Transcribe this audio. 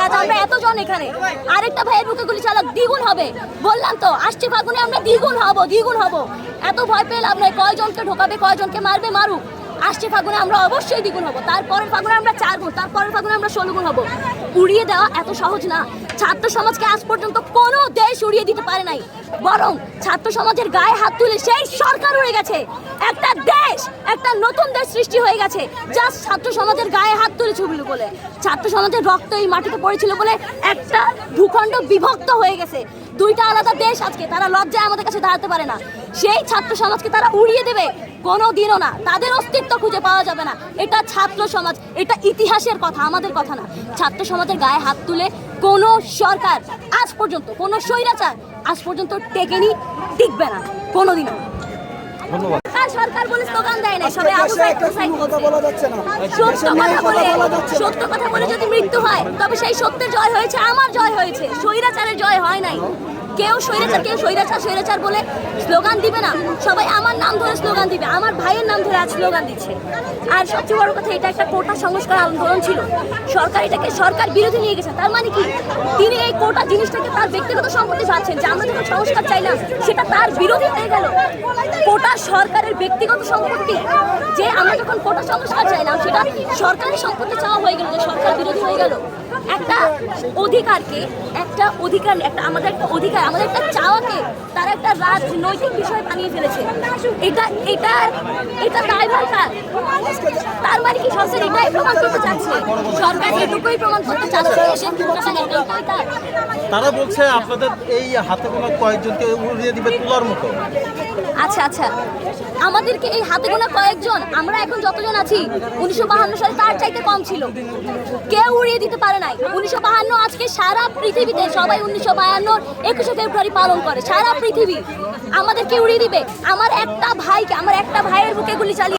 আজ আমরা এতজন এখানে, আরেকটা ভাইয়ের বুকে গুলি চালাক দ্বিগুণ হবে। বললাম তো আসছে ফাগুনে আমরা দ্বিগুণ হব। এত ভয় পেয়ে লাভ নাই, কয়জনকে ঢোকাবে, কয়জনকে মারবে মারুক। আসছে ফাগুনে আমরা অবশ্যই দ্বিগুণ হব, তারপরের ফাগুনে আমরা 4 গুণ, তারপরের ফাগুনে আমরা 16 গুণ হব। উড়িয়ে দেওয়া এত সহজ না। ছাত্র সমাজকে আজ পর্যন্ত কোনো দেশ উড়িয়ে দিতে পারে নাই, বরং ছাত্র সমাজের গায়ে হাত তুলে সেই সরকার উড়ে গেছে। একটা দেশ, একটা নতুন দেশ সৃষ্টি হয়ে গেছে জাস্ট ছাত্র সমাজের গায়ে হাত তুলেছিল বলে। ছাত্র সমাজের রক্ত এই মাটিতে পড়েছিল বলে একটা ভূখণ্ড বিভক্ত হয়ে গেছে। দুইটা আলাদা দেশ আজকে তারা লজ্জায় আমাদের কাছে দাঁড়াতে পারে না। সেই ছাত্র সমাজকে তারা উড়িয়ে দেবে কোনোদিনও না, তাদের অস্তিত্ব খুঁজে পাওয়া যাবে না। এটা ছাত্র সমাজ, এটা ইতিহাসের কথা, আমাদের কথা না। ছাত্র সমাজের গায়ে হাত তুলে কোনো সরকার আজ পর্যন্ত, কোনো স্বৈরাচার আজ পর্যন্ত টেকেনি, টিকবে না কোনোদিনও। ধন্যবাদ। সরকার বলে স্লোগান দেয় না, সবাই সত্য কথা বলে যদি মৃত্যু হয় তবে সেই সত্যের জয় হয়েছে, আমার জয় হয়েছে, স্বৈরাচারের জয় হয় নাই। কেউ স্বৈরাচার বলে স্লোগান দিবে না, সবাই আমার নাম ধরে স্লোগান দিবে, আমার ভাইয়ের নাম ধরে আজ স্লোগান দিচ্ছে। আর সবচেয়ে বড় কথা, এটা একটা কোটা সংস্কার আন্দোলন ছিল, সরকার এটাকে সরকার বিরোধী নিয়ে গেছে। তার মানে কি, তিনি এই কোটা জিনিসটাকে তার ব্যক্তিগত সম্পত্তি ভাবছেন যে আমরা যখন সংস্কার চাইলাম সেটা তার বিরোধী হয়ে গেল। কোটা সরকারের ব্যক্তিগত সম্পত্তি, যে আমরা যখন কোটা সংস্কার চাইলাম সেটা সরকারের সম্পত্তি চাওয়া হয়ে গেল, যে সরকার বিরোধী হয়ে গেল। একটা অধিকারকে, একটা অধিকার, আমাদের একটা অধিকার, আমাদের একটা চাওয়াকে তারা একটা রাজনৈতিক বিষয় বানিয়ে ফেলেছে। এটা দায়ভার কার? তার মানে কি সরকার এটাই প্রমাণ করতে চাচ্ছে, সরকার এটুকুই প্রমাণ করতে চাচ্ছে তারা বলছে আপনাদের এই হাতে গোনা কয়েকজনকে উড়িয়ে দিবে তুলার মতো। আচ্ছা, আমাদেরকে এই হাতে গোনা কয়েকজন, আমরা এখন যতজন আছি 1952 সালে তার চাইতে কম ছিল, কেউ উড়িয়ে দিতে পারে নাই। 1952 আজকে সারা পৃথিবীতে সবাই 1952 21শে ফেব্রুয়ারি পালন করে, সারা পৃথিবী। আমাদেরকে উড়িয়ে দিবে? আমার একটা ভাইয়ের বুকে গুলি চালিয়ে